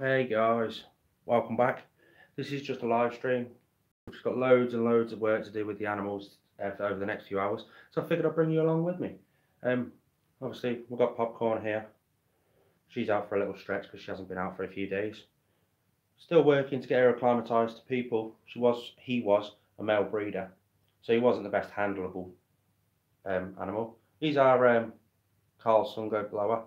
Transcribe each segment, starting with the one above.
Hey guys, welcome back. This is just a live stream. We've just got loads and loads of work to do with the animals over the next few hours, so I figured I'd bring you along with me. Obviously we've got Popcorn here. She's out for a little stretch because she hasn't been out for a few days. Still working to get her acclimatised to people. He was a male breeder, so he wasn't the best handleable animal. He's our Carl Sungo blower.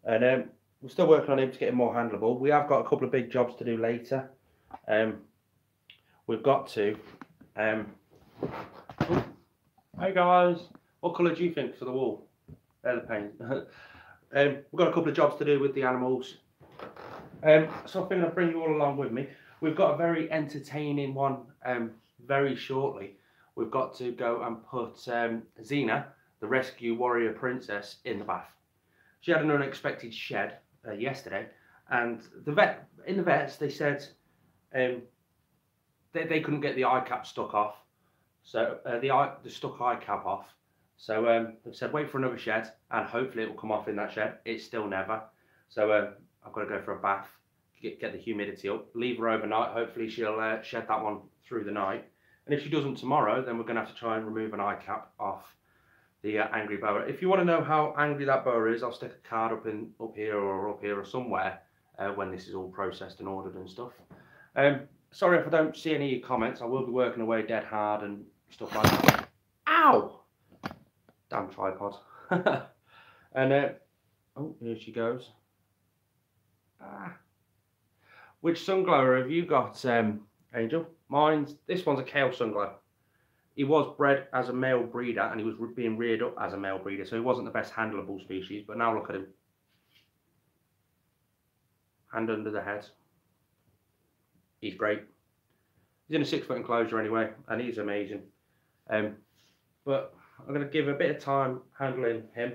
And we're still working on him to get him more handleable. We have got a couple of big jobs to do later. We've got to. Hey guys, what colour do you think for the wall? They're the paint. We've got a couple of jobs to do with the animals. So I think I'll bring you all along with me. We've got a very entertaining one very shortly. We've got to go and put Xena, the rescue warrior princess, in the bath. She had an unexpected shed yesterday, and in the vets they said they couldn't get the eye cap stuck off, so the stuck eye cap off. So they've said wait for another shed, and hopefully it will come off in that shed. It's still never. So I've got to go for a bath, get the humidity up, leave her overnight. Hopefully she'll shed that one through the night, and if she doesn't tomorrow, then we're going to have to try and remove an eye cap off the angry boa. If you want to know how angry that boa is, I'll stick a card up here or somewhere when this is all processed and ordered and stuff. Sorry if I don't see any of your comments. I will be working away dead hard and stuff like that. Ow! Damn tripod. And oh, here she goes. Which sunglower have you got, Angel? This one's a Kale sunglower. He was bred as a male breeder, and he was being reared up as a male breeder, so he wasn't the best handleable species. But now look at him. Hand under the head. He's great. He's in a 6-foot enclosure anyway, and he's amazing. But I'm going to give a bit of time handling him,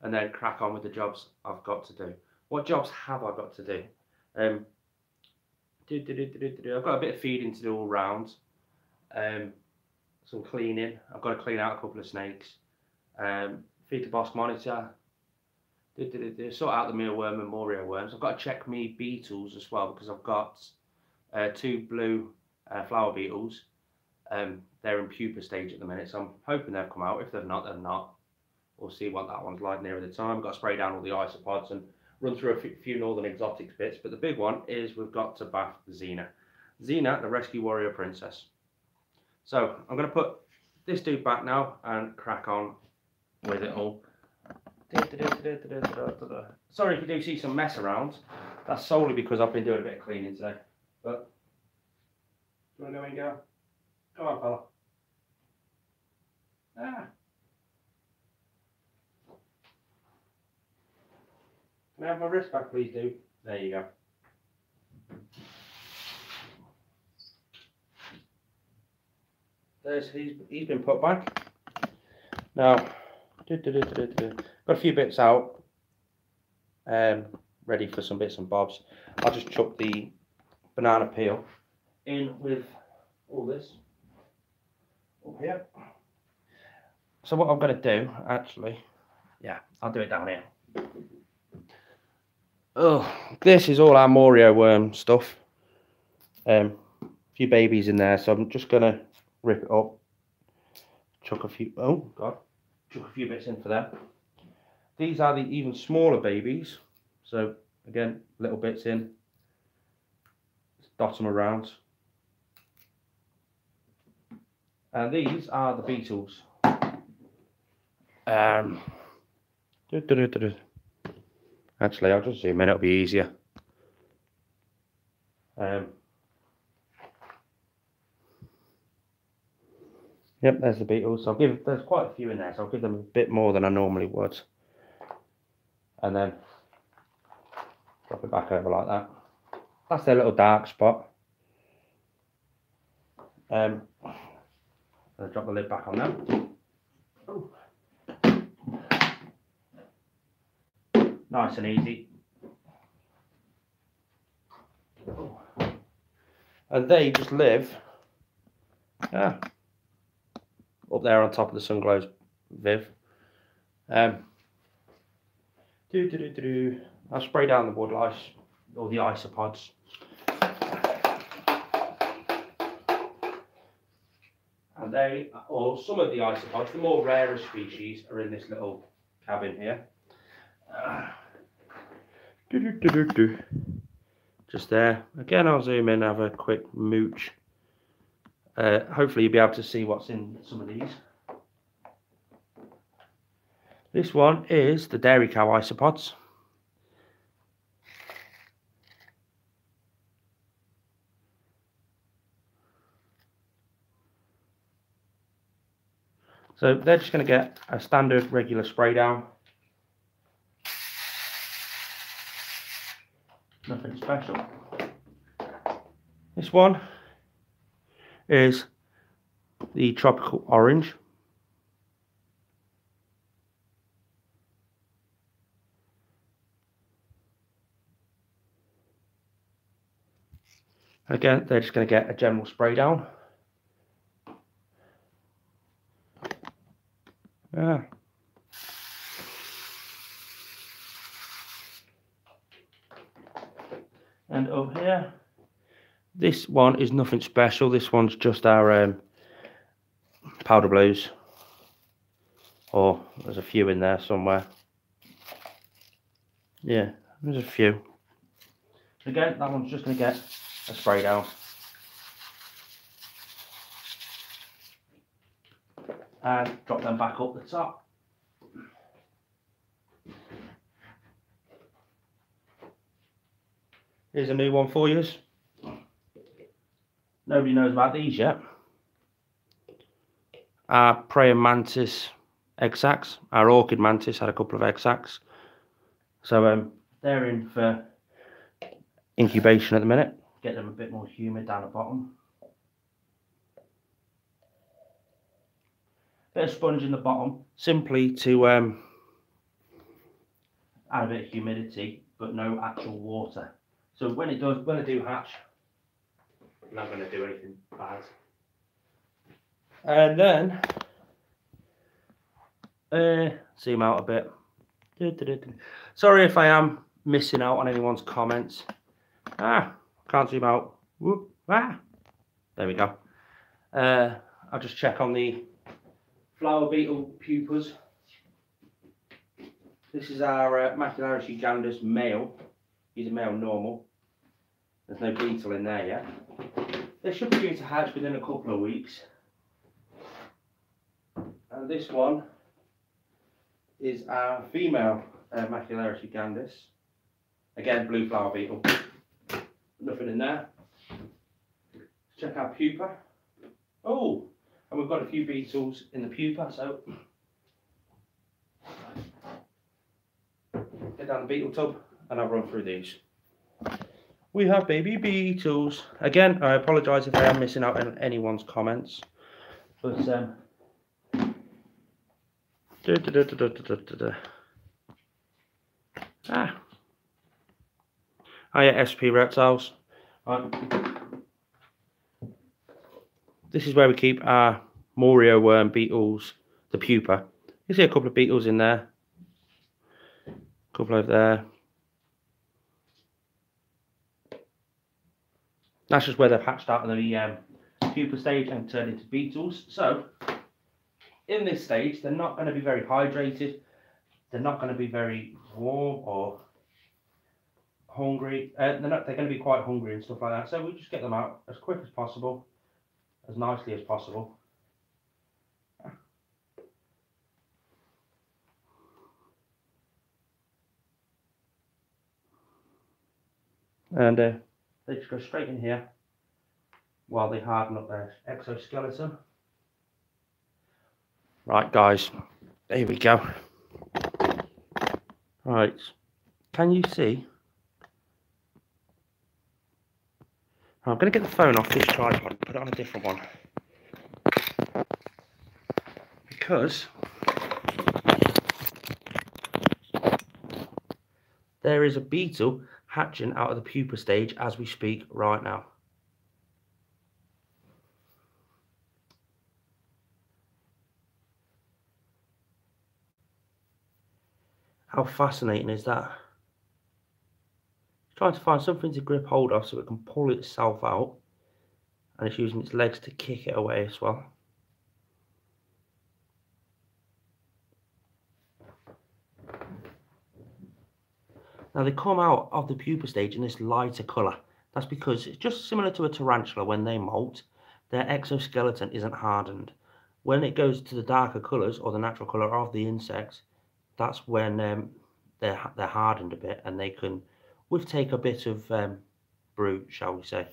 and then crack on with the jobs I've got to do. What jobs have I got to do? I've got a bit of feeding to do all round. Some cleaning. I've got to clean out a couple of snakes. Feed the boss monitor. Sort out the mealworm and morio worms. I've got to check me beetles as well, because I've got 2 blue flower beetles. They're in pupa stage at the minute, so I'm hoping they've come out. If they've not, they're not. We'll see what that one's like nearer the time. I've got to spray down all the isopods and run through a few northern exotics bits. But the big one is we've got to bath Xena. Xena, the rescue warrior princess. So I'm going to put this dude back now and crack on with it all. Sorry if you do see some mess around. That's solely because I've been doing a bit of cleaning today. But do you want to go in, girl? Come on, fella. Can I have my wrist back, please, dude? There you go. He's been put back. Now, got a few bits out, ready for some bits and bobs. I'll just chuck the banana peel in with all this up here. So what I'm going to do, actually, yeah, I'll do it down here. Oh, this is all our morio worm stuff. A few babies in there, so I'm just going to rip it up, chuck a few, oh god, chuck a few bits in for that. These are the even smaller babies, so again, little bits in, just dot them around. And these are the beetles. Actually, I'll just zoom in, it'll be easier. Yep, there's the beetles. So there's quite a few in there, so I'll give them a bit more than I normally would. And then drop it back over like that. That's their little dark spot. I'll drop the lid back on them. Ooh. Nice and easy. Ooh. And they just live up there on top of the Sunglows Viv. I'll spray down the wood lice or the isopods. And they, or some of the isopods, the more rarer species, are in this little cabin here. Just there. Again, I'll zoom in, have a quick mooch. Hopefully you'll be able to see what's in some of these. This one is the dairy cow isopods. So they're just going to get a standard regular spray down. Nothing special. This one is the tropical orange. Again, they're just going to get a general spray down. Yeah. And over here, this one is nothing special. This one's just our powder blues. Or there's a few in there somewhere. Yeah, there's a few. Again, that one's just going to get a spray down. And drop them back up the top. Here's a new one for you. Nobody knows about these yet. Our praying mantis egg sacs. Our orchid mantis had a couple of egg sacs. So they're in for incubation at the minute. Get them a bit more humid down the bottom. Bit of sponge in the bottom, simply to add a bit of humidity, but no actual water. So when they do hatch, I'm not going to do anything bad. And then zoom out a bit. Sorry if I am missing out on anyone's comments. Can't zoom out. Whoop. There we go. I'll just check on the flower beetle pupas. This is our Macularity Gandus male. He's a male normal. There's no beetle in there yet. They should be due to hatch within a couple of weeks. And this one is our female Macularity Gandus. Again, blue flower beetle. Nothing in there. Let's check our pupa. Oh, and we've got a few beetles in the pupa, so get down the beetle tub and I'll run through these. We have baby beetles. Again, I apologise if I am missing out on anyone's comments, but yeah, SP reptiles. This is where we keep our morio worm beetles, the pupa. You see a couple of beetles in there, a couple over there. That's just where they've hatched out of the pupa stage and turned into beetles. So in this stage, they're not going to be very hydrated. They're not going to be very warm or hungry. They're going to be quite hungry and stuff like that. So we just get them out as quick as possible, as nicely as possible. And they just go straight in here while they harden up their exoskeleton. Right, guys, here we go. Right, can you see? I'm going to get the phone off this tripod and put it on a different one. Because there is a beetle hatching out of the pupa stage as we speak right now. How fascinating is that? It's trying to find something to grip hold of so it can pull itself out, and it's using its legs to kick it away as well. Now they come out of the pupa stage in this lighter colour. That's because it's just similar to a tarantula. When they molt, their exoskeleton isn't hardened. When it goes to the darker colours, or the natural colour of the insects, that's when they're hardened a bit, and they can take a bit of brute, shall we say.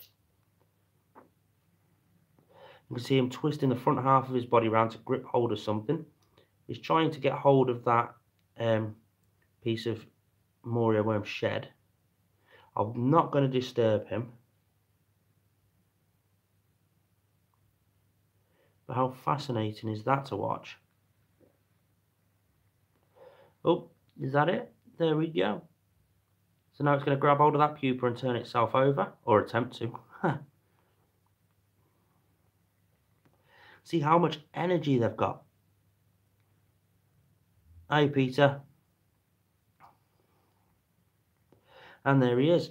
You can see him twisting the front half of his body around to grip hold of something. He's trying to get hold of that piece of morio worm shed. I'm not going to disturb him. But how fascinating is that to watch? Oh, is that it? There we go. So now it's going to grab hold of that pupa and turn itself over, or attempt to. See how much energy they've got. Hey, Peter. And there he is.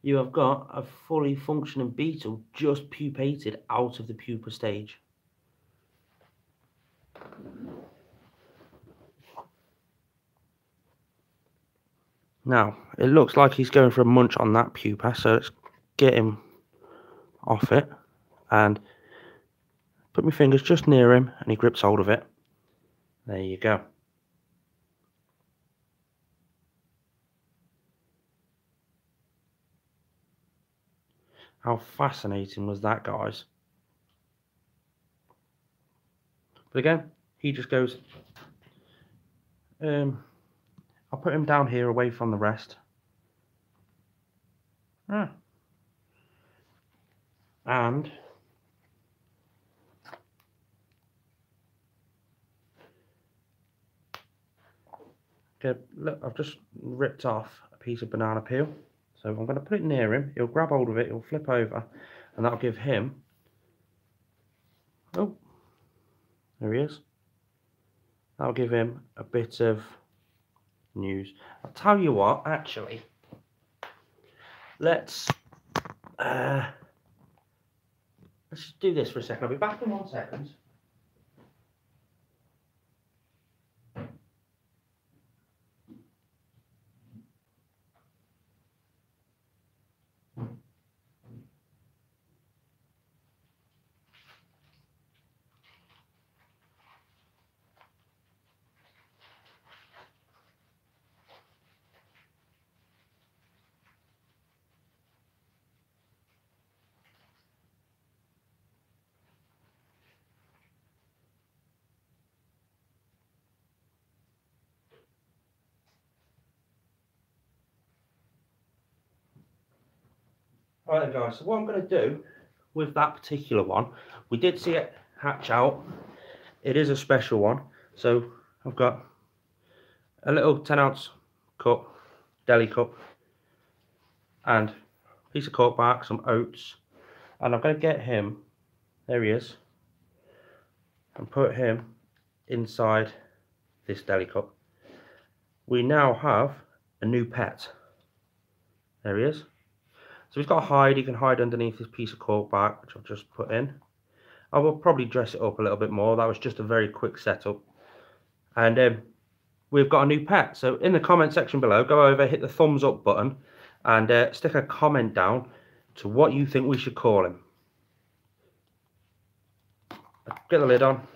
You have got a fully functioning beetle just pupated out of the pupa stage. Now, it looks like he's going for a munch on that pupa, so let's get him off it and put my fingers just near him, and he grips hold of it. There you go. How fascinating was that, guys? But again, he just goes, I'll put him down here away from the rest. And okay, look, I've just ripped off a piece of banana peel. So I'm going to put it near him. He'll grab hold of it, he'll flip over, and that'll give him, oh, there he is. That'll give him a bit of news. I'll tell you what, actually, let's just do this for a second. I'll be back in 1 second. Alright then, guys, so what I'm going to do with that particular one, we did see it hatch out. It is a special one. So I've got a little 10-ounce cup, deli cup, and a piece of cork bark, some oats, and I'm going to get him, there he is, and put him inside this deli cup. We now have a new pet. There he is. So he's got a hide. He can hide underneath this piece of cork bark, which I've just put in. I will probably dress it up a little bit more. That was just a very quick setup. And we've got a new pet. So in the comment section below, go over, hit the thumbs up button, and stick a comment down to what you think we should call him. Get the lid on.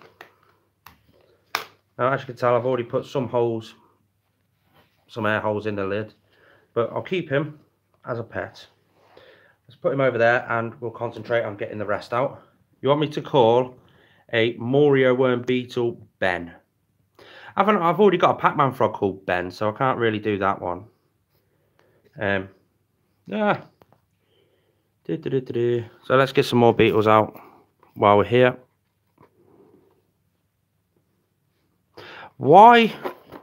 Now, as you can tell, I've already put some holes, some air holes in the lid, but I'll keep him as a pet. Let's put him over there and we'll concentrate on getting the rest out. You want me to call a morio worm beetle Ben? I've already got a Pac-Man frog called Ben, so I can't really do that one. Yeah. So let's get some more beetles out while we're here. Why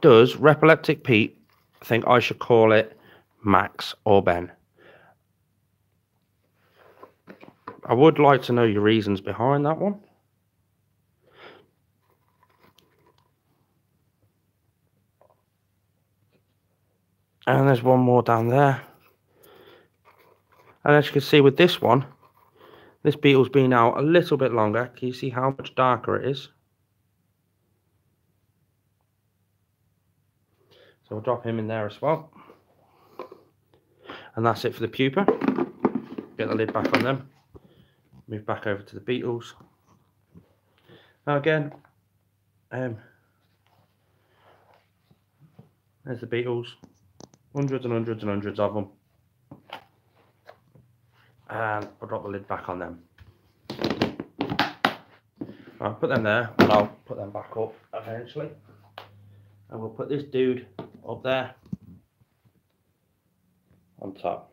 does Repileptic Pete think I should call it Max or Ben? I would like to know your reasons behind that one. And there's one more down there. And as you can see with this one, this beetle's been out a little bit longer. Can you see how much darker it is? So we'll drop him in there as well. And that's it for the pupa. Get the lid back on them. Move back over to the beetles. Now again, there's the beetles. Hundreds and hundreds and hundreds of them. And I'll drop the lid back on them. I'll put them there and I'll put them back up eventually. And we'll put this dude up there on top.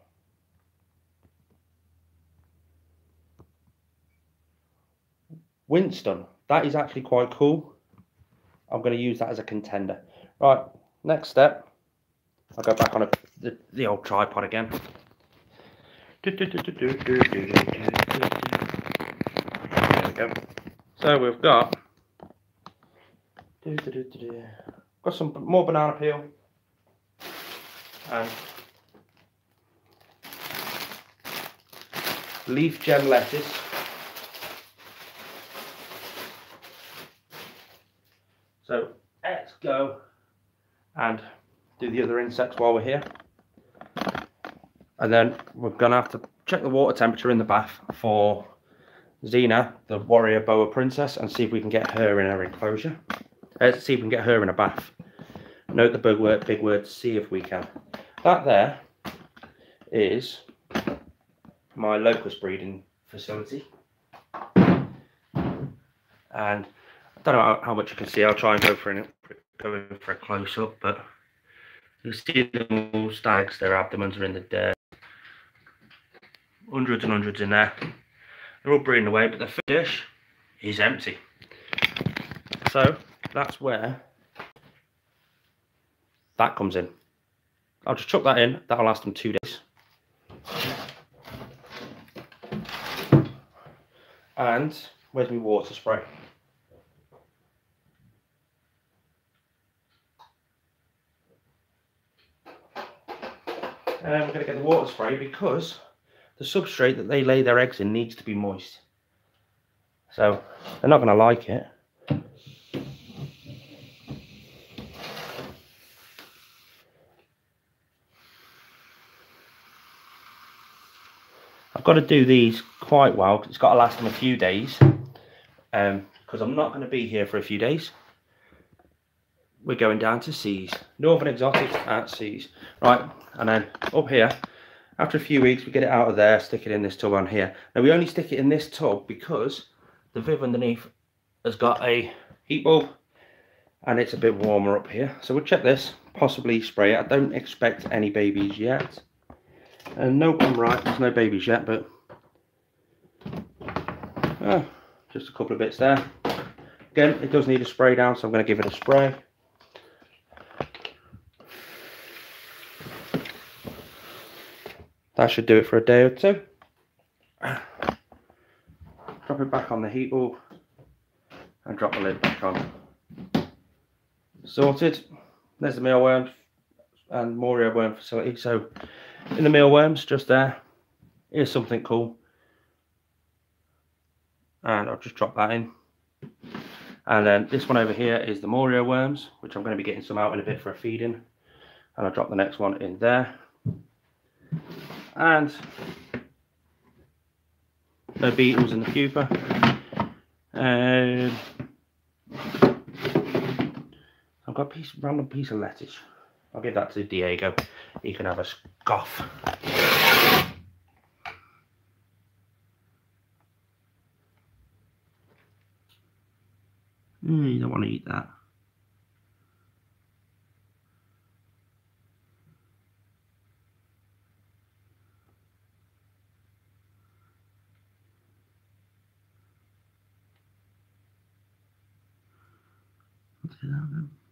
Winston, that is actually quite cool. I'm going to use that as a contender. Right, next step, I'll go back on the old tripod again. There we go. So we've got some more banana peel and leaf gem lettuce. So let's go and do the other insects while we're here. And then we're going to have to check the water temperature in the bath for Xena, the warrior boa princess, and see if we can get her in her enclosure. Let's see if we can get her in a bath. Note the big word, see if we can. That there is my locust breeding facility. And I don't know how much you can see. I'll try and go in for a close up, but you see them all stags, their abdomens are in the dirt. Hundreds and hundreds in there. They're all breeding away, but the food dish is empty. So that's where that comes in. I'll just chuck that in. That'll last them 2 days. And where's my water spray? And we're going to get the water spray because the substrate that they lay their eggs in needs to be moist. So they're not going to like it. I've got to do these quite well. It's got to last them a few days because I'm not going to be here for a few days. We're going down to Seas, Northern Exotics at Seas. Right, and then up here, after a few weeks, we get it out of there, stick it in this tub on here. Now we only stick it in this tub because the Viv underneath has got a heat bulb and it's a bit warmer up here. So we'll check this, possibly spray it. I don't expect any babies yet. And nope, I'm right, there's no babies yet, but just a couple of bits there. Again, it does need a spray down, so I'm going to give it a spray. That should do it for a day or two. Drop it back on the heat bulb and drop the lid back on. Sorted. There's the mealworms and morio worm facility. So in the mealworms, just there, here's something cool. And I'll just drop that in. And then this one over here is the morio worms, which I'm going to be getting some out in a bit for a feeding. And I'll drop the next one in there. And no beetles in the pupa. I've got a random piece of lettuce. I'll give that to Diego. He can have a scoff. You don't want to eat that.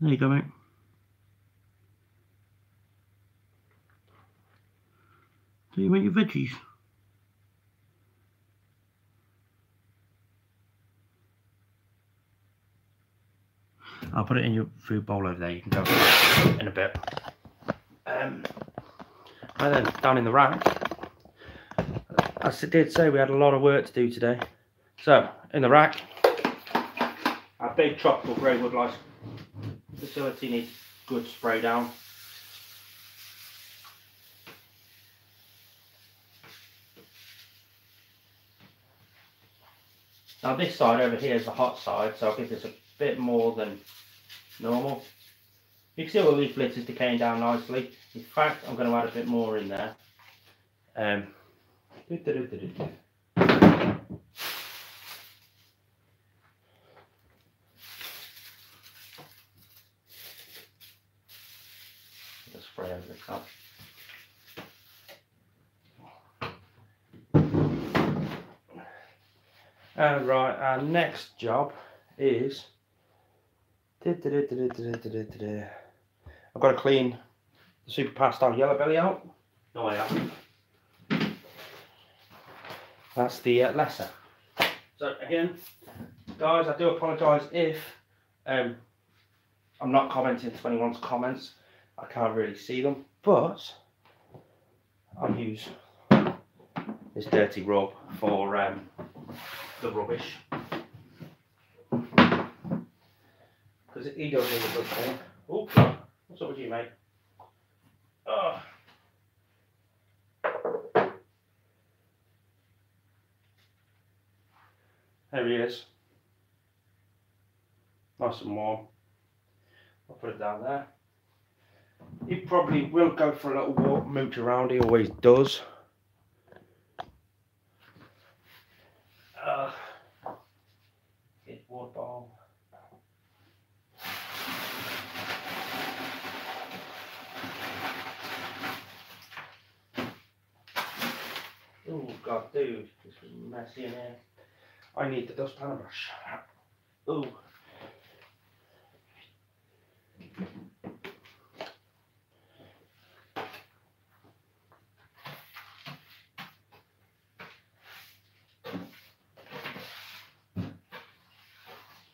There you go, mate. Do you make your veggies? I'll put it in your food bowl over there. You can go in a bit. And then down in the rack, as I did say, we had a lot of work to do today. So in the rack, our big tropical grey wood lice facility needs good spray down. Now this side over here is the hot side, so I'll give this a bit more than normal. You can see all the leaf litter is decaying down nicely. In fact, I'm going to add a bit more in there. Just spray over the top. And right, our next job is I've got to clean the super pastel yellow belly out. No, I haven't. That's the lesser. So again, guys, I do apologise if I'm not commenting to anyone's comments. I can't really see them, but I'll use this dirty rub for the rubbish. Because he does do a good thing. Oh, what's up with you, mate? Oh. There he is. Nice and warm. I'll put it down there. He probably will go for a little walk, mooch around. He always does. Get water bottle. Oh God, dude, this is messy in here. I need the dustpan brush. Oh.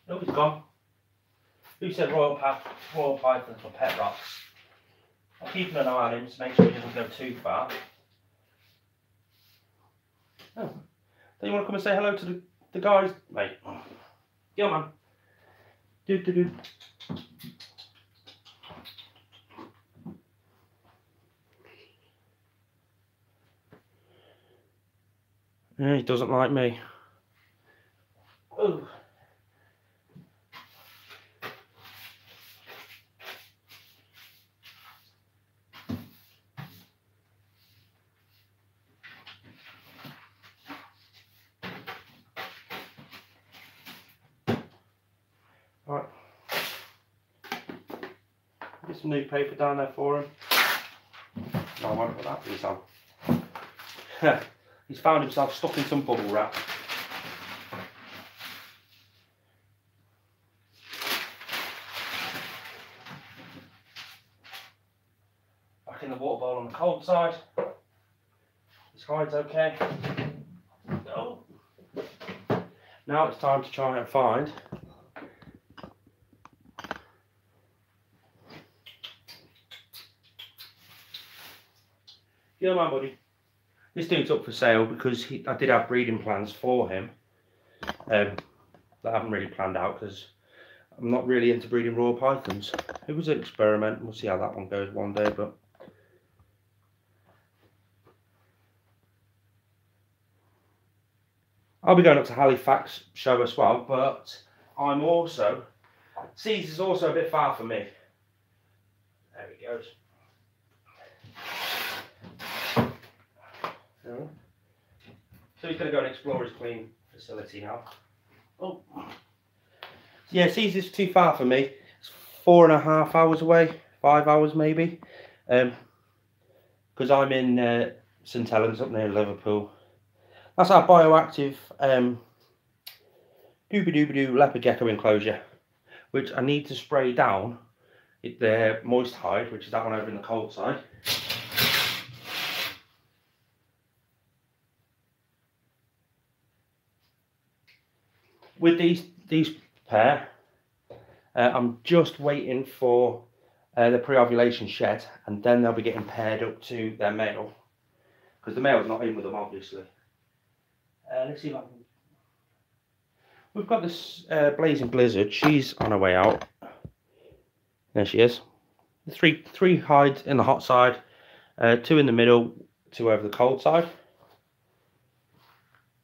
Oh, he's gone. Who said royal pythons were pet rocks? I'm keeping an eye on him to make sure he doesn't go too far. Oh, don't you want to come and say hello to the guys, mate? Go on, man. Do. Yeah, he doesn't like me. Oh. Right. Get some new paper down there for him. No, I won't put that piece on. He's found himself stuck in some bubble wrap. Back in the water bowl on the cold side. This hide's okay. Oh. Now it's time to try and find yeah, man, buddy. This dude's up for sale because I did have breeding plans for him that I haven't really planned out because I'm not really into breeding royal pythons. It was an experiment. We'll see how that one goes one day, but I'll be going up to Halifax show as well, but I'm also Caesar's also a bit far from me. There he goes. So he's going to go and explore his clean facility now. Oh, yeah, Caesar's too far for me. It's 4.5 hours away, 5 hours maybe. Because I'm in St Helens up near Liverpool. That's our bioactive doobie-doobie-doo leopard gecko enclosure, which I need to spray down the moist hide, which is that one over in the cold side. With these pair, I'm just waiting for the pre-ovulation shed, and then they'll be getting paired up to their male, because the male's not in with them, obviously. Let's see if I can... We've got this Blazing Blizzard. She's on her way out. There she is. Three hides in the hot side, 2 in the middle, 2 over the cold side.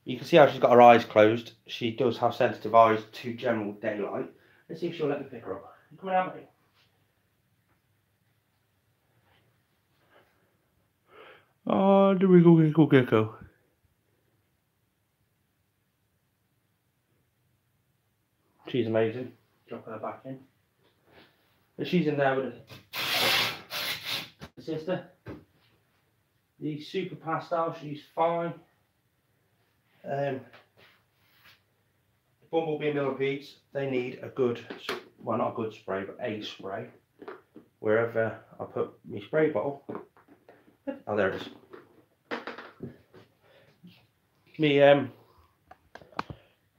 You can see how she's got her eyes closed. She does have sensitive eyes to general daylight. Let's see if she'll let me pick her up. You coming out, mate? Oh, the wiggle gecko. She's amazing. Drop her back in. But she's in there with her sister. The super pastel, she's fine. The bumblebee millipedes, they need a good, well, not a good spray, but a spray. Wherever I put my spray bottle. Oh, there it is.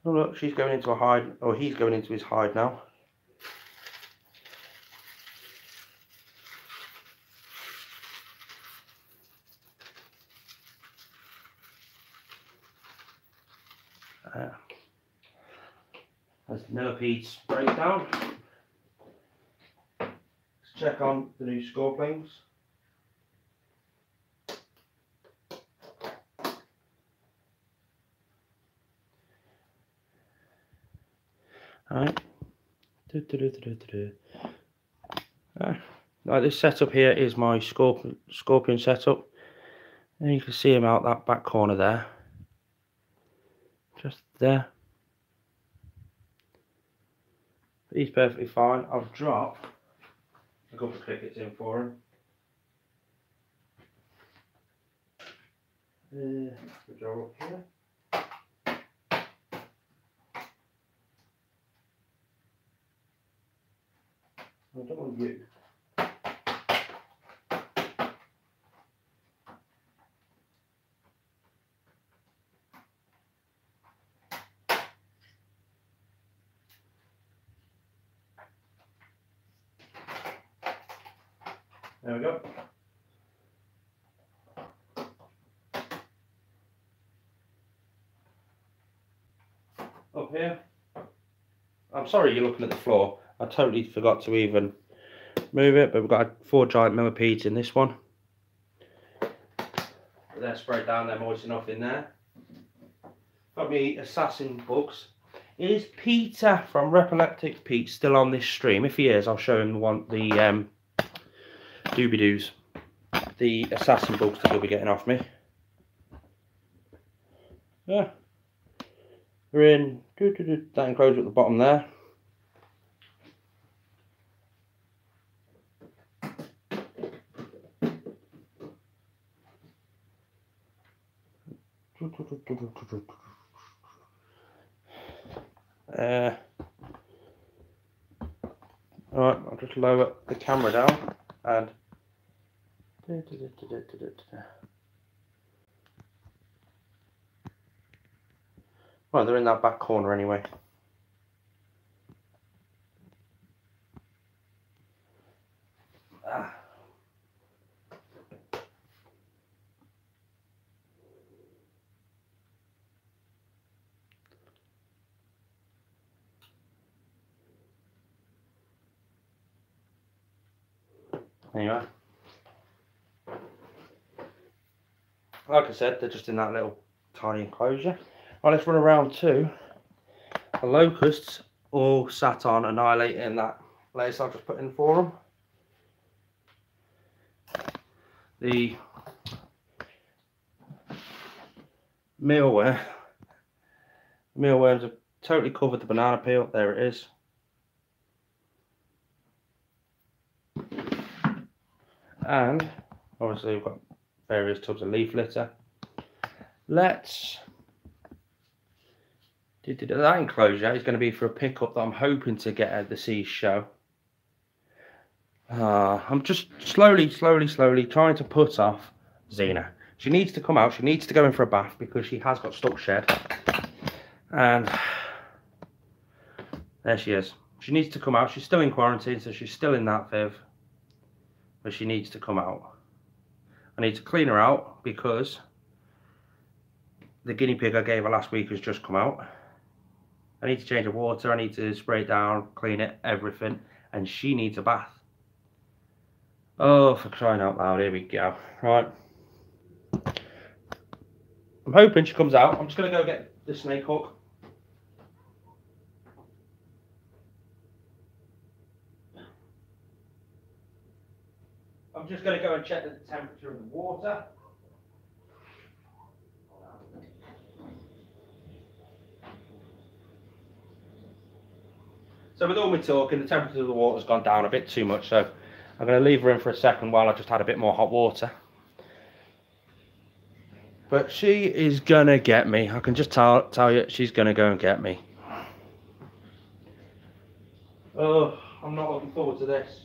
Oh look, she's going into a hide, or he's going into his hide now. As the millipedes break down, let's check on the new scorpions. Alright. Like this setup here is my scorpion setup. And you can see him out that back corner there. Just there. He's perfectly fine. I've dropped a couple of crickets in for him. The jar up here. I don't want you. There we go. Up here. I'm sorry you're looking at the floor. I totally forgot to even move it, but we've got 4 giant millipedes in this one. They're sprayed down, they're moist enough in there. Got me assassin bugs. Is Peter from Repileptic Pete still on this stream? If he is, I'll show him the doobie-doos, the assassin bugs that he'll be getting off me. Yeah, we're in that enclosure at the bottom there. Alright, I'll just lower the camera down and well, they're in that back corner anyway. Anyway, like I said, they're just in that little tiny enclosure. Right, let's run around to the locusts, all sat on annihilating that lace I've just put in for them. The mealworms have totally covered the banana peel. There it is. And obviously we've got various tubs of leaf litter. Let's that enclosure is going to be for a pickup that I'm hoping to get at the Seas show. I'm just slowly trying to put off Xena. She needs to come out. She needs to go in for a bath because she has got stuck shed. And there she is. She needs to come out. She's still in quarantine, so she's still in that viv. but she needs to come out. I need to clean her out because the guinea pig I gave her last week has just come out. I need to change the water, I need to spray it down, clean it, everything, and she needs a bath. Oh, for crying out loud, here we go. Right. I'm hoping she comes out. I'm just going to go get the snake hook. I'm just going to go and check the temperature of the water. So with all my talking, the temperature of the water's gone down a bit too much, so I'm going to leave her in for a second while I just had a bit more hot water. But she is going to get me. I can just tell you, she's going to go and get me. Oh, I'm not looking forward to this.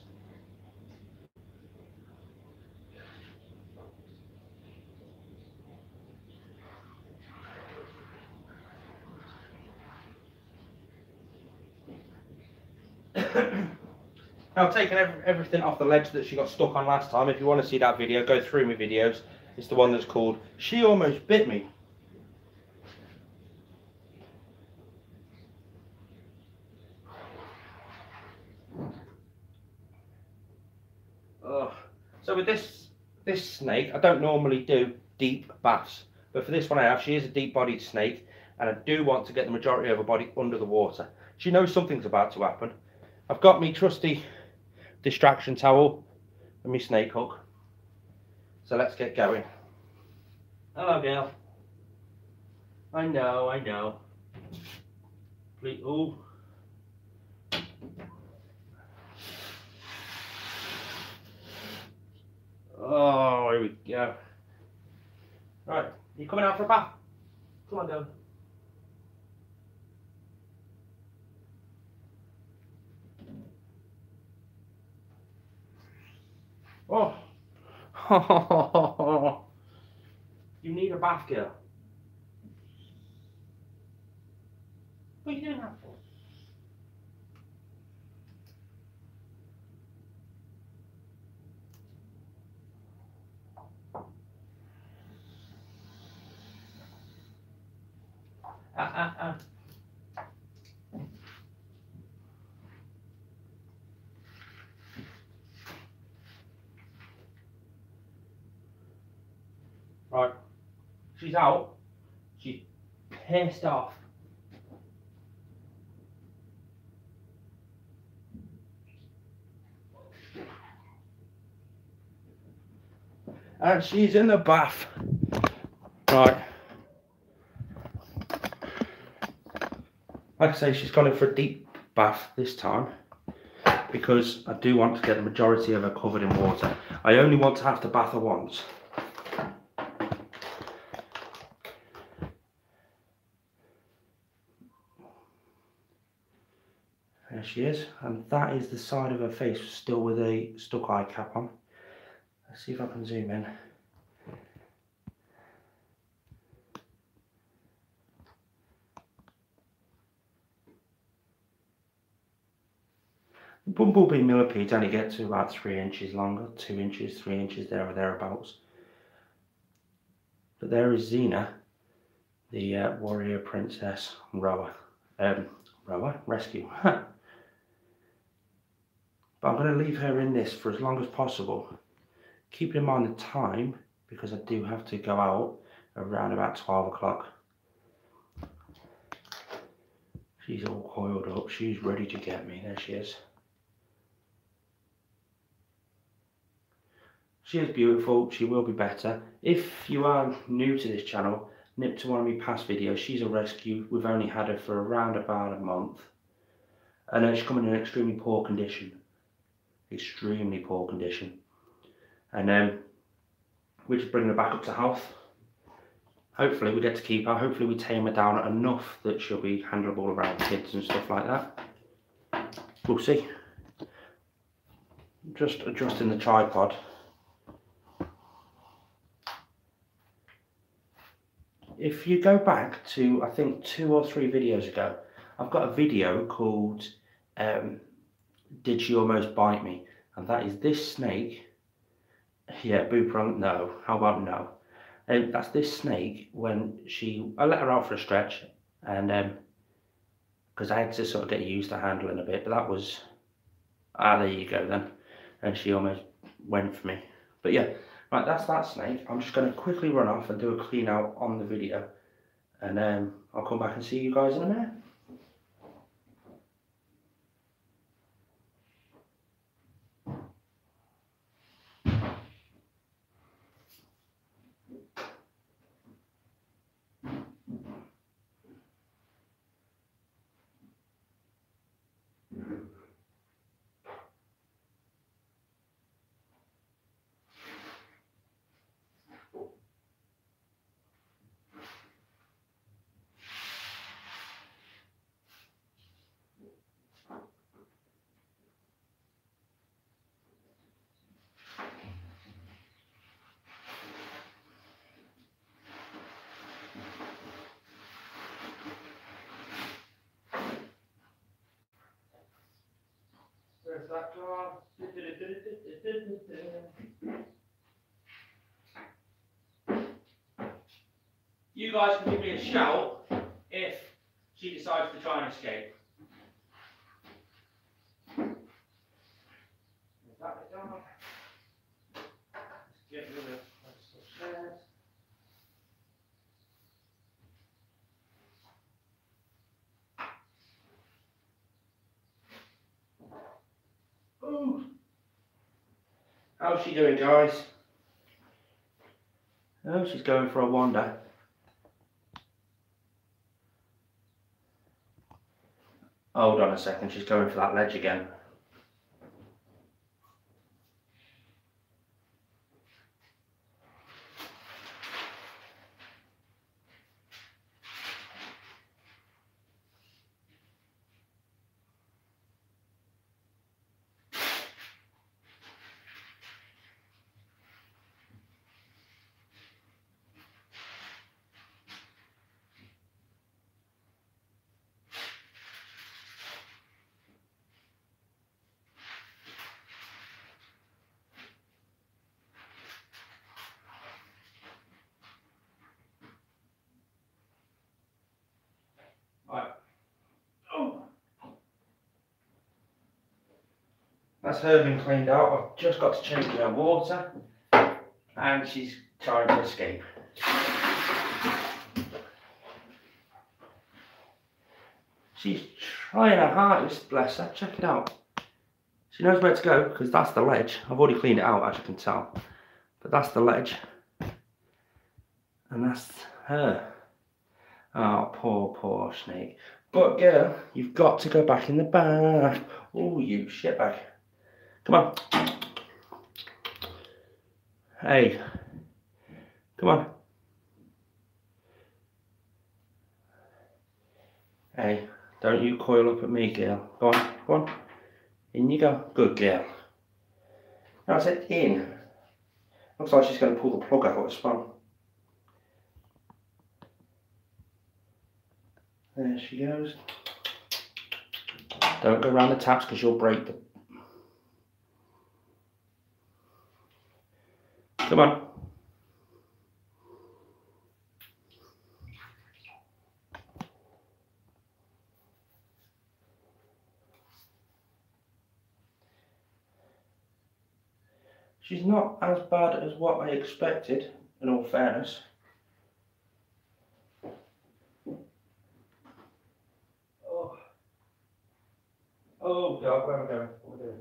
Now, I've taken everything off the ledge that she got stuck on last time. If you want to see that video, go through my videos. It's the one that's called She Almost Bit Me. So with this snake, I don't normally do deep baths. But for this one I have. She is a deep-bodied snake. And I do want to get the majority of her body under the water. She knows something's about to happen. I've got me trusty distraction towel and my snake hook. So let's get going. Hello, girl. I know, I know. Please, ooh. Oh, here we go. Right, you coming out for a bath? Come on, down. Oh. You need a bath, girl. What are you doing that for? Right, she's out. She's pissed off. And she's in the bath. Right. Like I say, she's gone in for a deep bath this time because I do want to get the majority of her covered in water. I only want to have to bath her once. There she is, and that is the side of her face still with a stuck eye cap on. Let's see if I can zoom in. The bumblebee millipedes only get to about 3 inches longer, 2 inches, 3 inches there or thereabouts. But there is Xena, the warrior princess rescue. But I'm going to leave her in this for as long as possible. Keep in mind the time, because I do have to go out around about 12 o'clock. She's all coiled up, she's ready to get me. There she is. She is beautiful, she will be better. If you are new to this channel, nip to one of my past videos. She's a rescue. We've only had her for around about a month. And she's come in an extremely poor condition. Extremely poor condition. And we're just bringing her back up to health. Hopefully we get to keep her. Hopefully we tame her down enough that she'll be handleable around kids and stuff like that. We'll see. Just adjusting the tripod. If you go back to, I think 2 or 3 videos ago, I've got a video called Did She Almost Bite Me? And that is this snake Yeah, boomerang, no. How about no? That's this snake when I let her out for a stretch, and because I had to sort of get used to handling a bit, but that was, there you go then. And she almost went for me. But yeah, right, that's that snake. I'm just going to quickly run off and do a clean out on the video, and I'll come back and see you guys in a minute. Where's that gone? You guys can give me a shout if she decides to try and escape. That bit down. Let's get rid of those chairs. Ooh. How's she doing, guys? Oh, she's going for a wander. Hold on a second, she's going for that ledge again. Right. Oh. That's her been cleaned out. I've just got to change her water, and she's trying to escape. She's trying her hardest, bless her. Check it out. She knows where to go because that's the ledge. I've already cleaned it out, as you can tell. But that's the ledge. And that's her. Oh, poor snake. But girl, you've got to go back in the bath. Oh, you shitbag. Come on. Hey. Come on. Hey, don't you coil up at me, girl. Go on, go on. In you go. Good girl. Now I said in. Looks like she's going to pull the plug out as well. There she goes. Don't go around the taps because you'll break them. Come on. She's not as bad as what I expected, in all fairness. Oh God, where am I going? What am I doing?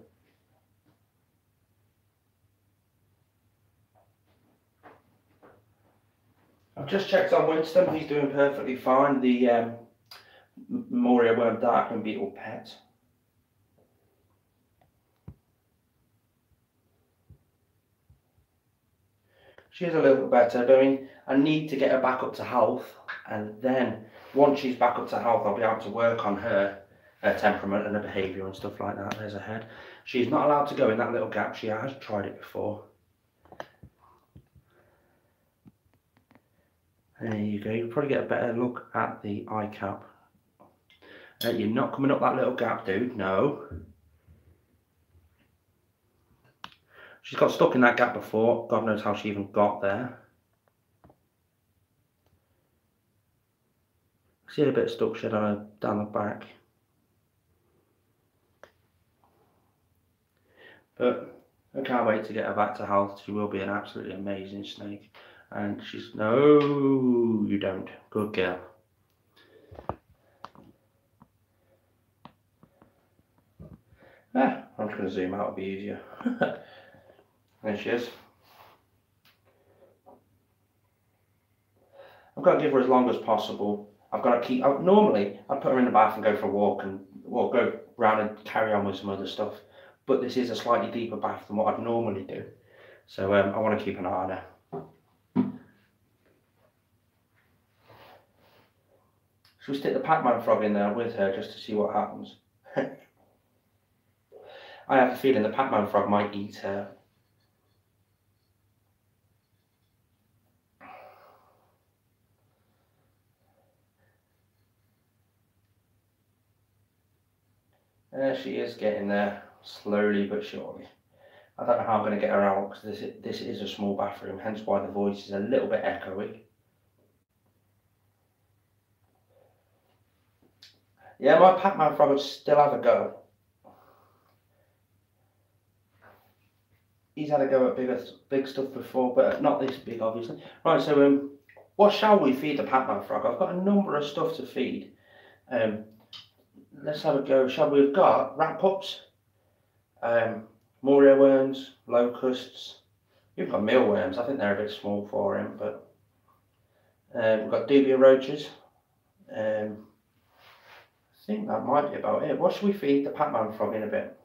I've just checked on Winston, he's doing perfectly fine. The morio worm darkling beetle pet. She is a little bit better, but I mean, I need to get her back up to health, and then once she's back up to health, I'll be able to work on her temperament and her behaviour and stuff like that. There's her head. She's not allowed to go in that little gap. She has tried it before. There you go. You'll probably get a better look at the eye cap. You're not coming up that little gap, dude. No. She's got stuck in that gap before. God knows how she even got there. See a bit of stuck shed on her down the back. But I can't wait to get her back to health. She will be an absolutely amazing snake. And she's, no, you don't. Good girl. I'm just going to zoom out, it'll be easier. There she is. I've got to give her as long as possible. I've got to keep, normally I'd put her in the bath and go for a walk and go round and carry on with some other stuff. But this is a slightly deeper bath than what I'd normally do. So I want to keep an eye on her. Should we stick the Pac-Man frog in there with her just to see what happens? I have a feeling the Pac-Man frog might eat her. There she is, getting there, slowly but surely. I don't know how I'm going to get her out because this is a small bathroom, hence why the voice is a little bit echoey. Yeah, my Pac-Man frog would still have a go. He's had a go at big stuff before, but not this big, obviously. Right, so what shall we feed the Pac-Man frog? I've got a number of stuff to feed. Let's have a go. Shall we? We've got rat pups, morio worms, locusts. We've got mealworms. I think they're a bit small for him, but we've got dubia roaches. I think that might be about it. What should we feed the Pac-Man frog in a bit?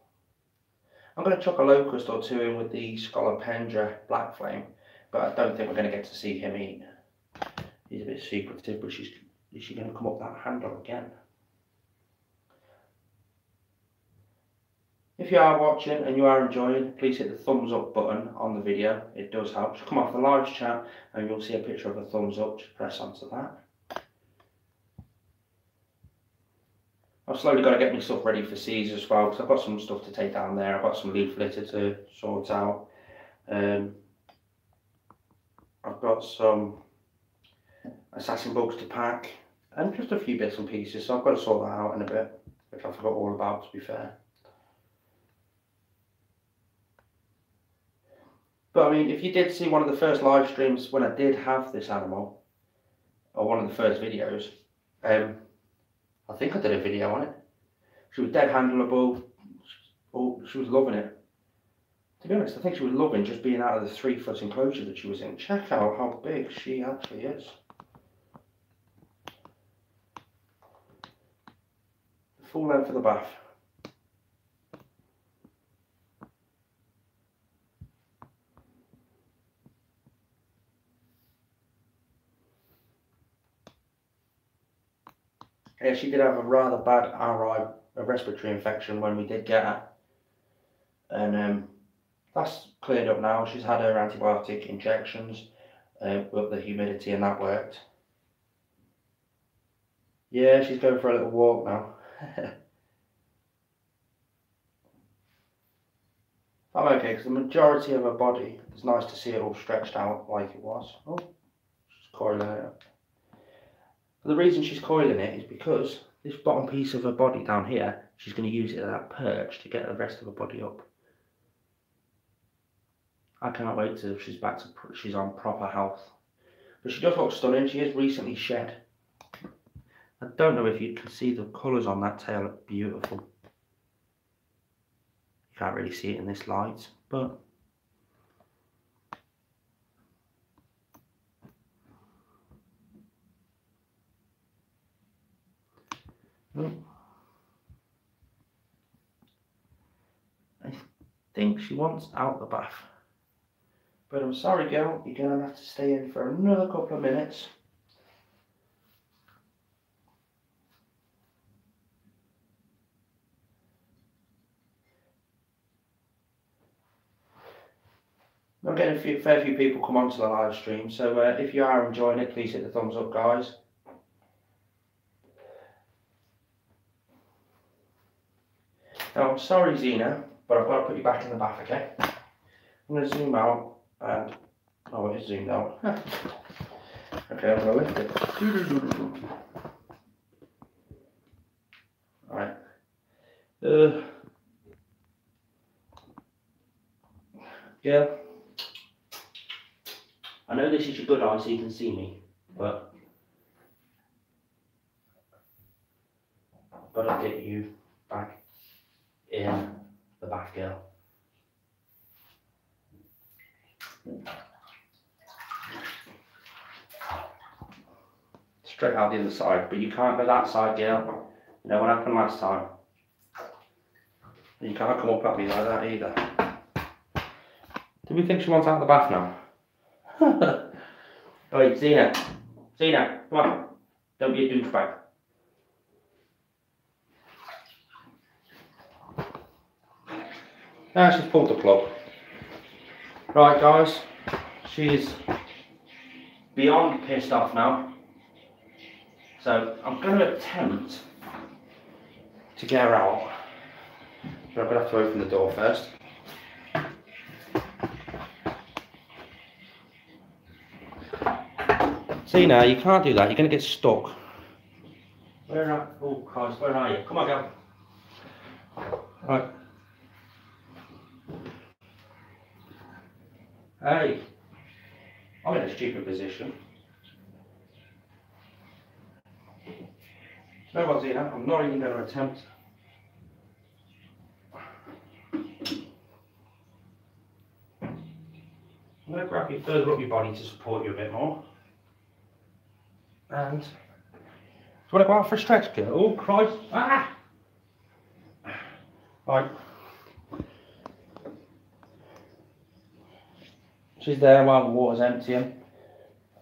I'm going to chuck a locust or two in with the Scolopendra black flame, but I don't think we're going to get to see him eat. He's a bit secretive, but is she going to come up that handle again? If you are watching and you are enjoying, please hit the thumbs up button on the video. It does help. Just come off the live chat and you'll see a picture of a thumbs up. Just press onto that. I've slowly got to get my stuff ready for Caesar as well, because I've got some stuff to take down there. I've got some leaf litter to sort out. I've got some assassin bugs to pack and just a few bits and pieces, so I've got to sort that out in a bit, which I forgot all about, to be fair. But I mean, if you did see one of the first live streams when I did have this animal, or one of the first videos, I think I did a video on it. She was dead handleable. Oh, she was loving it. To be honest, I think she was loving just being out of the 3-foot enclosure that she was in. Check out how big she actually is. The full length of the bath. Yeah, she did have a rather bad RI, a respiratory infection when we did get her. And that's cleared up now. She's had her antibiotic injections, but the humidity and that worked. Yeah, she's going for a little walk now. I'm okay, because the majority of her body, it's nice to see it all stretched out like it was. Oh, she's coiling it up. The reason she's coiling it is because this bottom piece of her body down here, she's going to use it as that perch to get the rest of her body up. I can't wait till she's back to, she's on proper health. But she does look stunning. She is recently shed. I don't know if you can see the colours on that tail look beautiful. You can't really see it in this light, but I think she wants out the bath. But I'm sorry, girl, you're going to have to stay in for another couple of minutes. I'm getting a fair few people come onto the live stream, so if you are enjoying it, please hit the thumbs up, guys. Now, I'm sorry, Xena, but I've got to put you back in the bath, okay? I'm going to zoom out and, oh, it is zoomed out. Okay, I'm going to lift it. Alright. Yeah. I know this is your good eye so you can see me, but I've got to get you back in the bath, girl. Straight out the other side, but you can't go that side, girl. You know what happened last time? You can't come up at me like that either. Do we think she wants out of the bath now? Oh, wait, Xena. Xena, come on. Don't be a douchebag. Now she's pulled the plug. Right, guys. She's beyond pissed off now. So I'm going to attempt to get her out. But I'm going to have to open the door first. See now, you can't do that, you're going to get stuck. Where are, oh Christ, where are you? Come on, girl. Right. Hey, I'm in a stupid position. No one's in. I'm not even going to attempt. I'm going to grab you further up your body to support you a bit more. And do you want to go out for a stretch, girl? Oh Christ! Ah! Right. She's there while the water's emptying.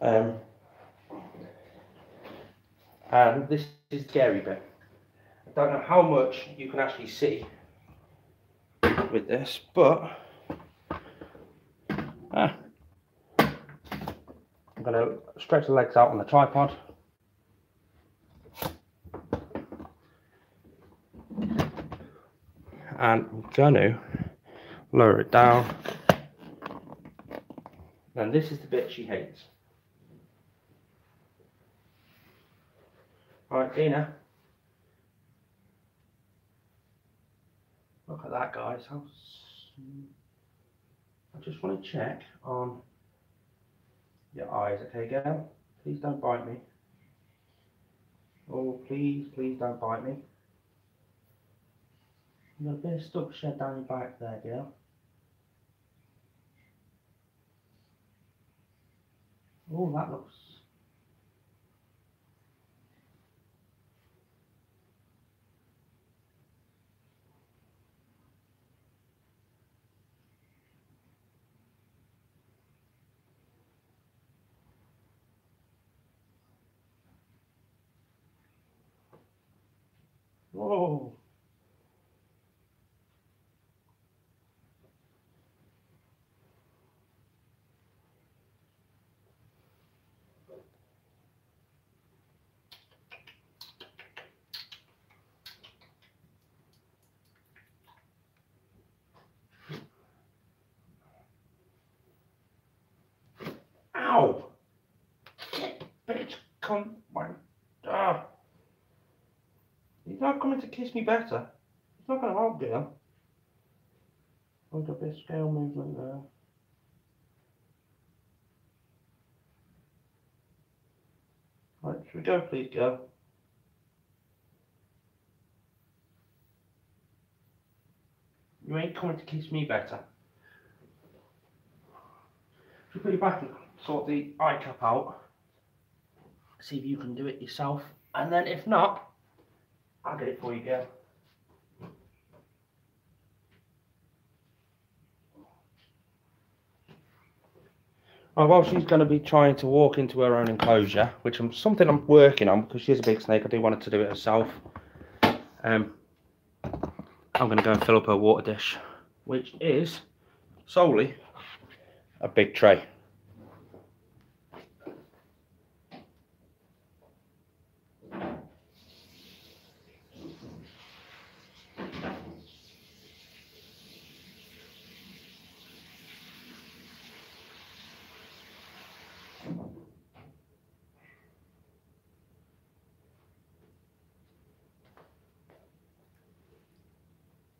And this is the scary bit. I don't know how much you can actually see with this, but I'm going to stretch the legs out on the tripod. And I'm going to lower it down. And this is the bit she hates. Right, Dina. Look at that, guys. I just want to check on your eyes, okay, girl? Please don't bite me. Oh, please, please don't bite me. You've got a bit of stuck shed down your back there, girl. Oh, that looks... Whoa. Ow! Bitch, come on. Ah. He's not coming to kiss me better. It's not going to help, girl. Oh, got a bit of scale movement there. Right, should we go, please, girl? You ain't coming to kiss me better. Should we put you back and sort the eye cap out? See if you can do it yourself. And then if not, I'll get it for you, girl. Right, well, she's going to be trying to walk into her own enclosure, which is something I'm working on because she's a big snake. I do want her to do it herself. I'm going to go and fill up her water dish, which is solely a big tray.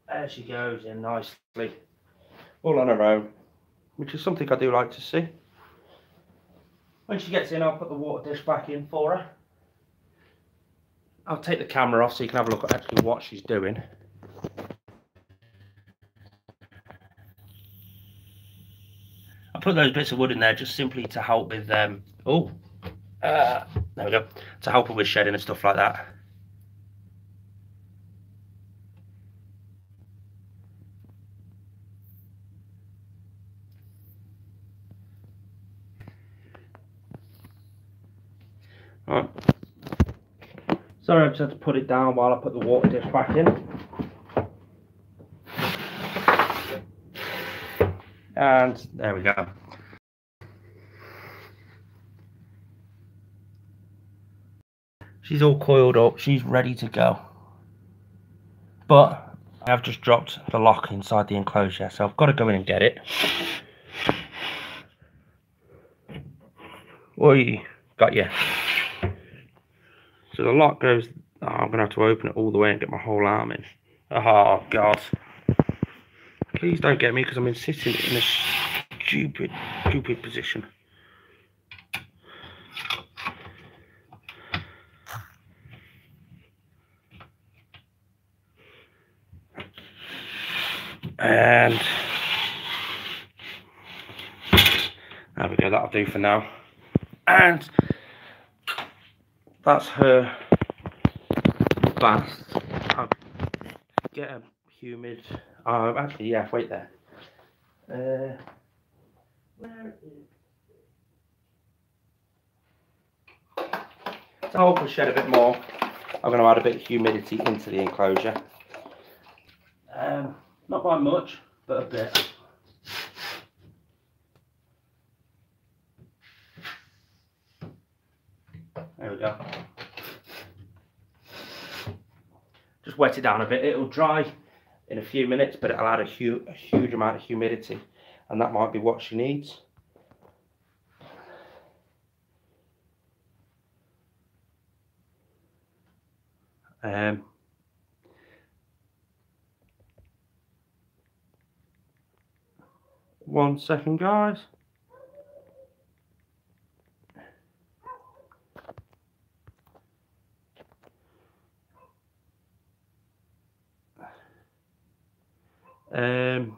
There she goes in nicely, all on her own, which is something I do like to see. When she gets in, I'll put the water dish back in for her. I'll take the camera off so you can have a look at actually what she's doing. I put those bits of wood in there just simply to help with there we go, to help her with shedding and stuff like that. Right. Sorry, I just had to put it down while I put the water dish back in. And there we go. She's all coiled up, she's ready to go. But I have just dropped the lock inside the enclosure, so I've got to go in and get it. Oi, got you. So the lock goes, I'm going to have to open it all the way and get my whole arm in. Oh, God. Please don't get me because I'm sitting in a stupid position. And there we go, that'll do for now. And that's her bath. I'll get a humid. Actually, yeah, wait there. Where is? To help her shed a bit more, I'm going to add a bit of humidity into the enclosure. Not by much, but a bit. There we go. Just wet it down a bit. It'll dry in a few minutes, but it'll add a huge amount of humidity, and that might be what she needs. One second, guys. And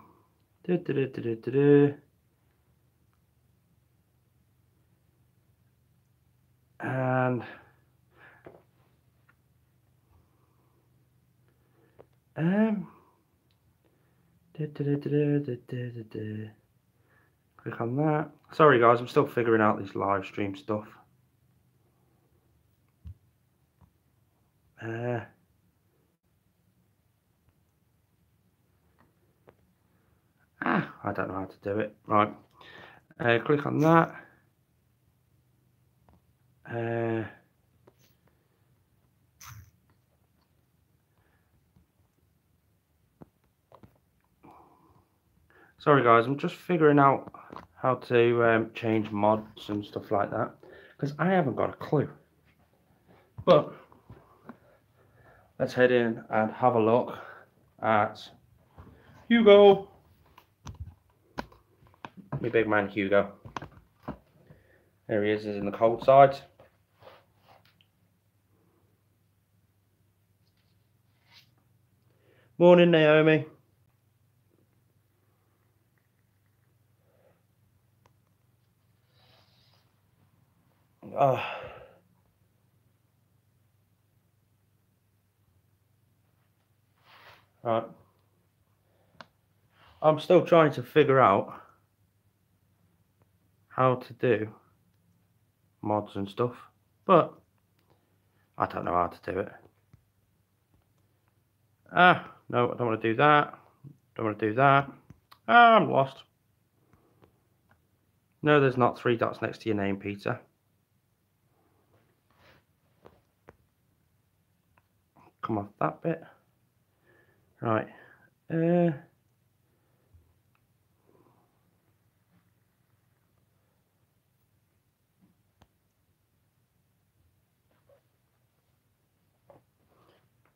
click on that. Sorry guys, I'm still figuring out this live stream stuff. I don't know how to do it. Right. Click on that. Sorry guys, I'm just figuring out how to change mods and stuff like that, because I haven't got a clue. But let's head in and have a look at Hugo. My big man Hugo. There he is in the cold side. Morning, Naomi. Right. I'm still trying to figure out how to do mods and stuff, but I don't know how to do it. No, I don't want to do that. Don't want to do that. I'm lost. No, there's not 3 dots next to your name, Peter. Come off that bit. Right.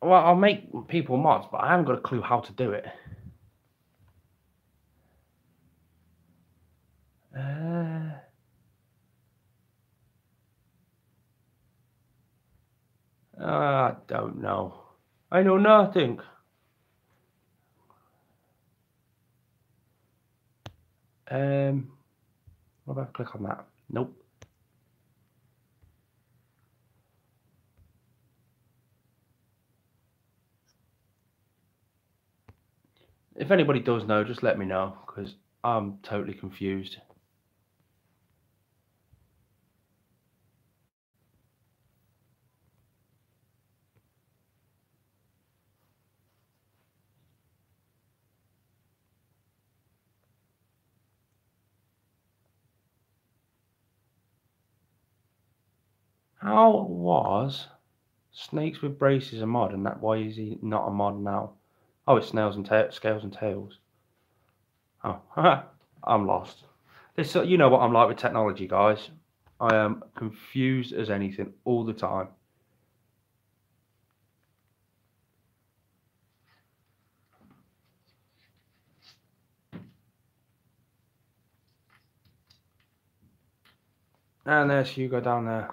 Well, I'll make people mods, but I haven't got a clue how to do it. I don't know. I know nothing. What about I click on that? Nope. If anybody does know, just let me know, because I'm totally confused. How was Snakes with Braces a mod, and that why is he not a mod now? Oh, it's Scales and Tails. Oh, I'm lost. This, you know what I'm like with technology, guys. I am confused as anything all the time. And there's Hugo down there.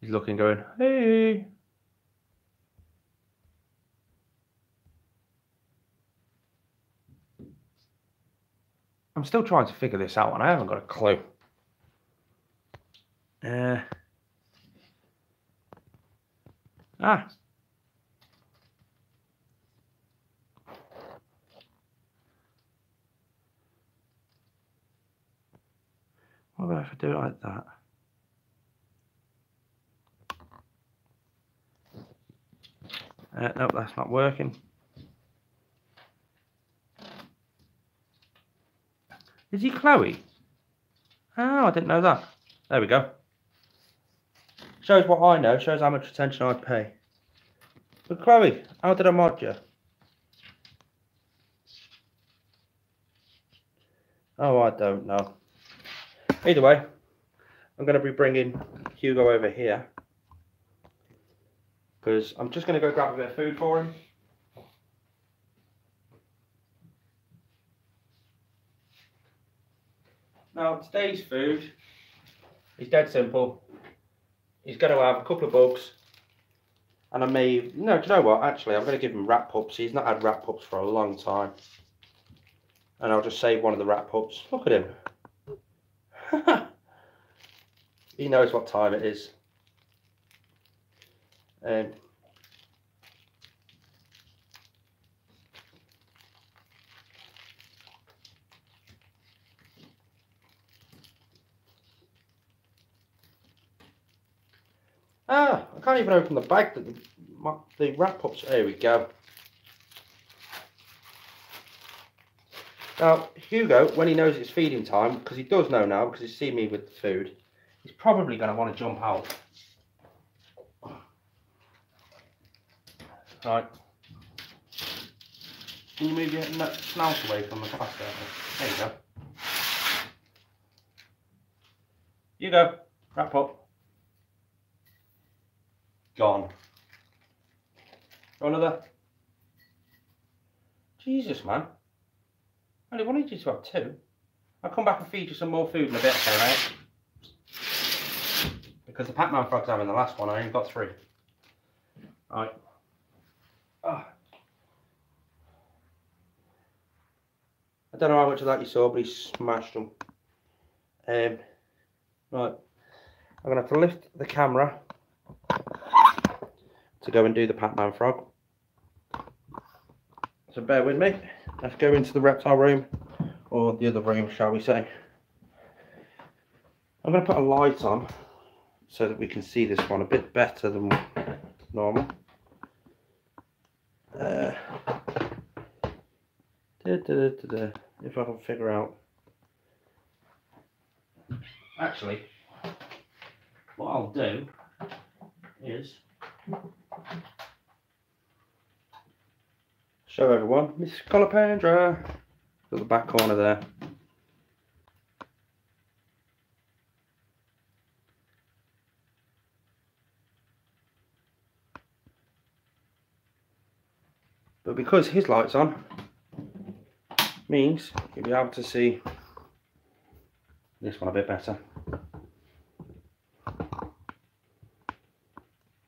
He's looking, going, hey. I'm still trying to figure this out, and I haven't got a clue. What about if I do it like that? Nope, that's not working. Is he Chloe? Oh, I didn't know that. There we go. Shows what I know, shows how much attention I pay. But Chloe, how did I mod you? Oh, I don't know. Either way, I'm going to be bringing Hugo over here, because I'm just going to go grab a bit of food for him. Now, today's food is dead simple. He's going to have a couple of bugs, and I may... No, do you know what? Actually, I'm going to give him rat pups. He's not had rat pups for a long time. And I'll just save one of the rat pups. Look at him. He knows what time it is. I can't even open the bag that the rat pups. There we go. Now, Hugo, when he knows it's feeding time, because he does know now, because he's seen me with the food, he's probably going to want to jump out. Right. Can you move your snout away from the glass there? There you go. Hugo, wrap up. Gone. Got another? Jesus, man. I only wanted you to have two. I'll come back and feed you some more food in a bit, okay, mate? Because the Pac-Man frog's having the last one, I only got 3. Right. Oh. I don't know how much of that you saw, but he smashed them. Right. I'm going to have to lift the camera to go and do the Pac-Man frog. So bear with me. Let's go into the reptile room, or the other room, shall we say. I'm going to put a light on so that we can see this one a bit better than normal. If I can figure out. Actually, what I'll do is show everyone Miss Colopandra at the back corner there. But because his light's on, means you'll be able to see this one a bit better.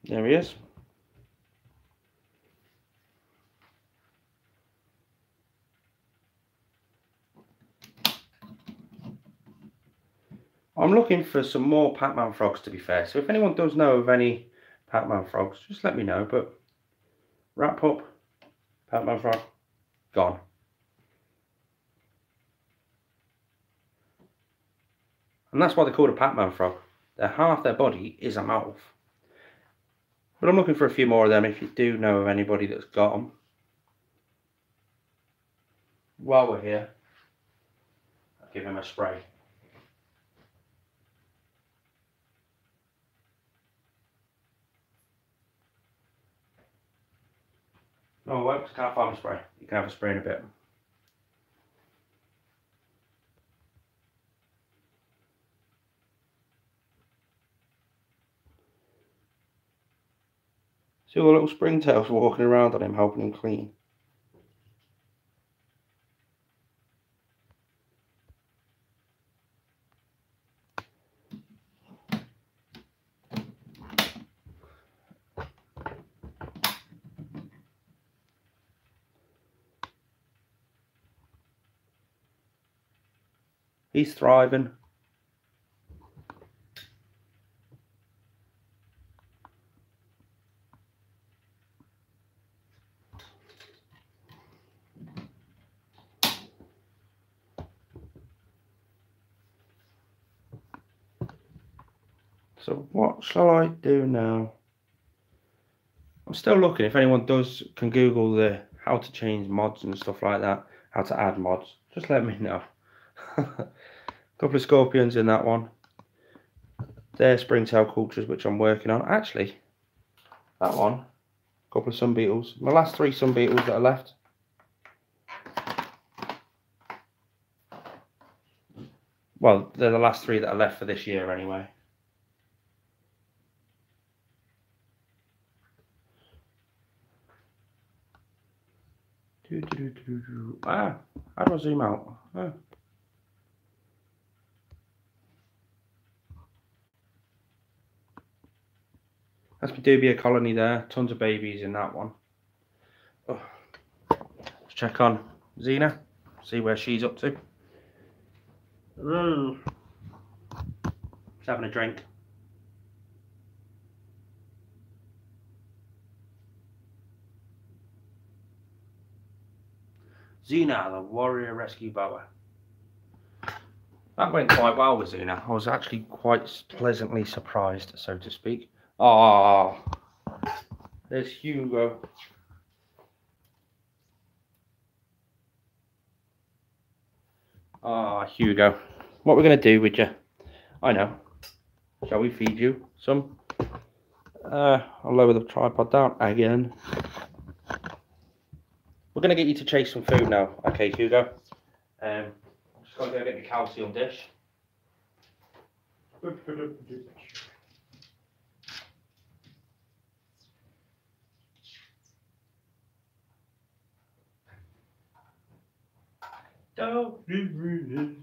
There he is. I'm looking for some more Pac-Man frogs, to be fair, so if anyone does know of any Pac-Man frogs, just let me know. But wrap up, Pac-Man frog, gone. And that's why they're called a Pac-Man frog. Half their body is a mouth. But I'm looking for a few more of them if you do know of anybody that's got them. While we're here, I'll give him a spray. No, it works. Can't find a spray. You can have a spray in a bit. See all the little springtails walking around on him, helping him clean. He's thriving. So what shall I do now? I'm still looking. If anyone can Google the how to change mods and stuff like that, how to add mods, just let me know. Couple of scorpions in that one. They're springtail cultures which I'm working on. Actually, that one, a couple of sun beetles. My last 3 sun beetles that are left. Well, they're the last 3 that are left for this year anyway. Ah, how do I zoom out? Oh. That's my dubia colony there. Tons of babies in that one. Oh. Let's check on Xena. See where she's up to. She's having a drink. Xena, the warrior rescue boa. That went quite well with Xena. I was actually quite pleasantly surprised, so to speak. Ah, there's Hugo. Ah, Hugo. What we're going to do with you, I know. Shall we feed you some? I'll lower the tripod down again. We're going to get you to chase some food now. Okay, Hugo. I'm just going to go get the calcium dish. Don't be rude.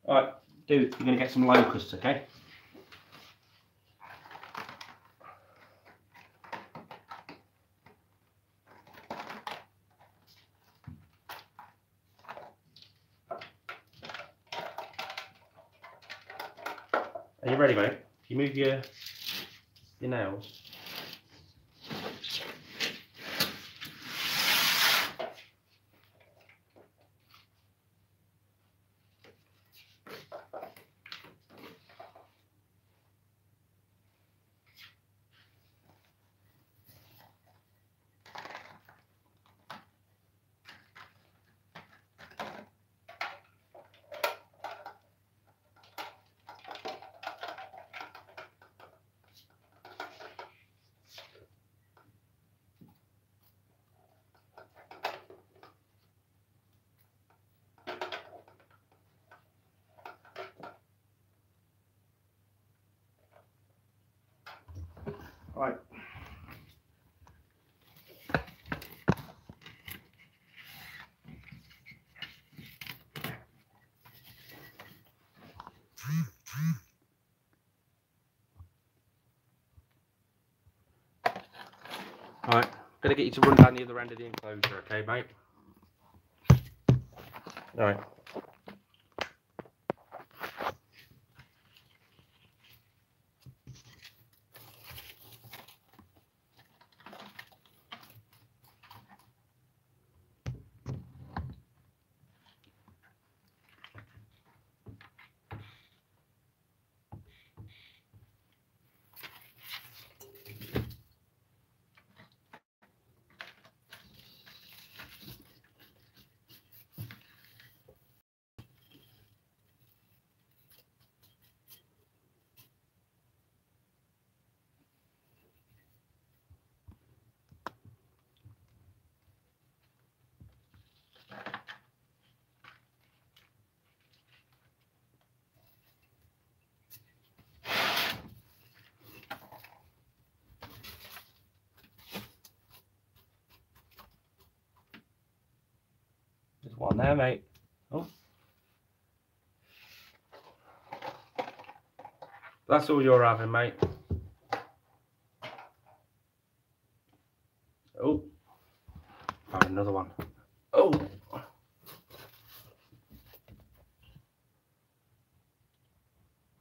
Alright, dude, you're going to get some locusts, okay? Are you ready, mate? If you move your nails. Right, gonna get you to run down the other end of the enclosure, okay, mate? Alright. There's one there, mate. Oh. That's all you're having, mate. Oh. Found another one. Oh.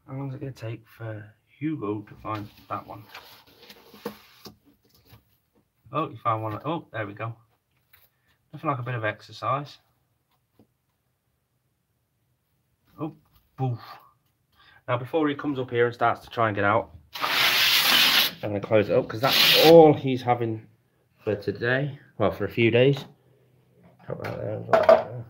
How long is it going to take for Hugo to find that one? Oh, you found one. Oh, there we go. Nothing like a bit of exercise. Oh, boof. Now, before he comes up here and starts to try and get out, I'm going to close it up because that's all he's having for today. Well, for a few days. Put that there as well.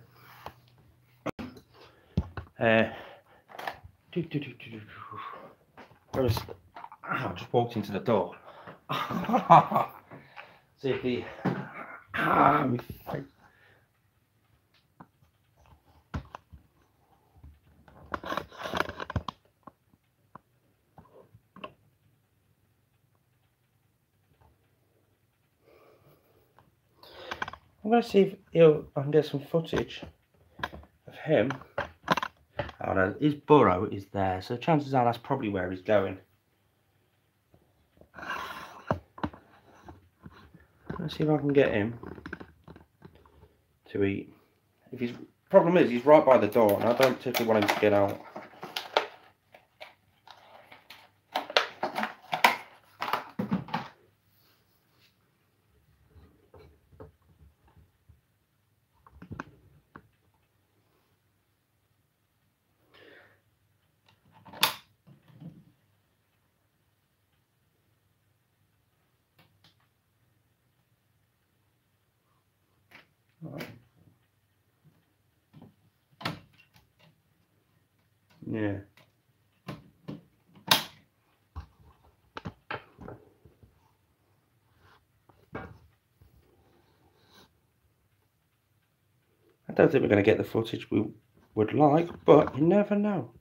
I just walked into the door. See if the I'm going to see if I can get some footage of him. Oh no, his burrow is there, so chances are that's probably where he's going. Let's see if I can get him to eat. If he's problem is he's right by the door, and I don't particularly want him to get out. Right. Yeah. I don't think we're going to get the footage we would like, but you never know.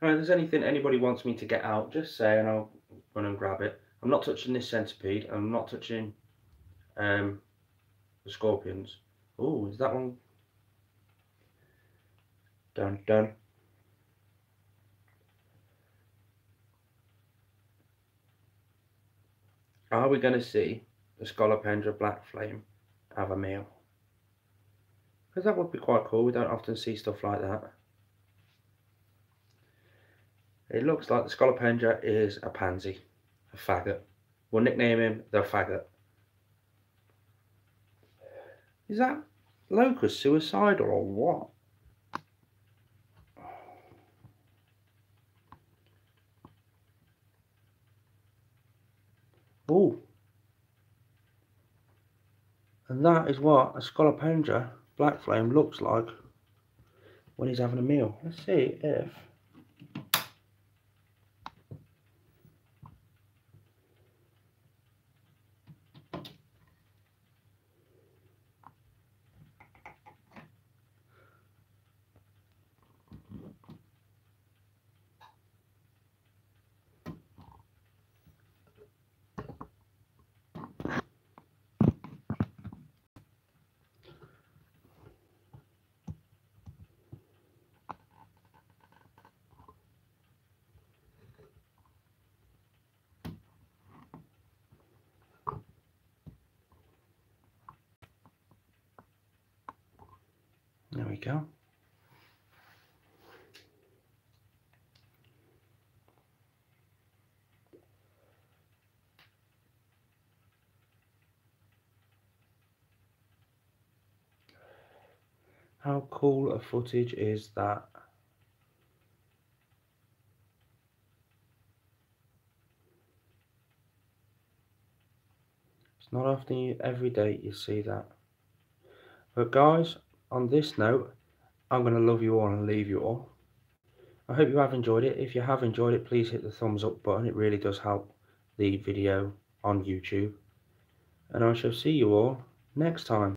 Alright, if there's anything anybody wants me to get out, just say and I'll run and grab it. I'm not touching this centipede, I'm not touching the scorpions. Oh, is that one? Dun dun. Are we going to see the Scolopendra black flame have a meal? Because that would be quite cool, we don't often see stuff like that. It looks like the Scolopendra is a pansy, a faggot. We'll nickname him the faggot. Is that locust suicidal or what? Oh. And that is what a Scolopendra black flame looks like when he's having a meal. Let's see if... go. How cool a footage is that? It's not often every day you see that. But guys, on this note, I'm going to love you all and leave you all. I hope you have enjoyed it. If you have enjoyed it, please hit the thumbs up button. It really does help the video on YouTube. And I shall see you all next time.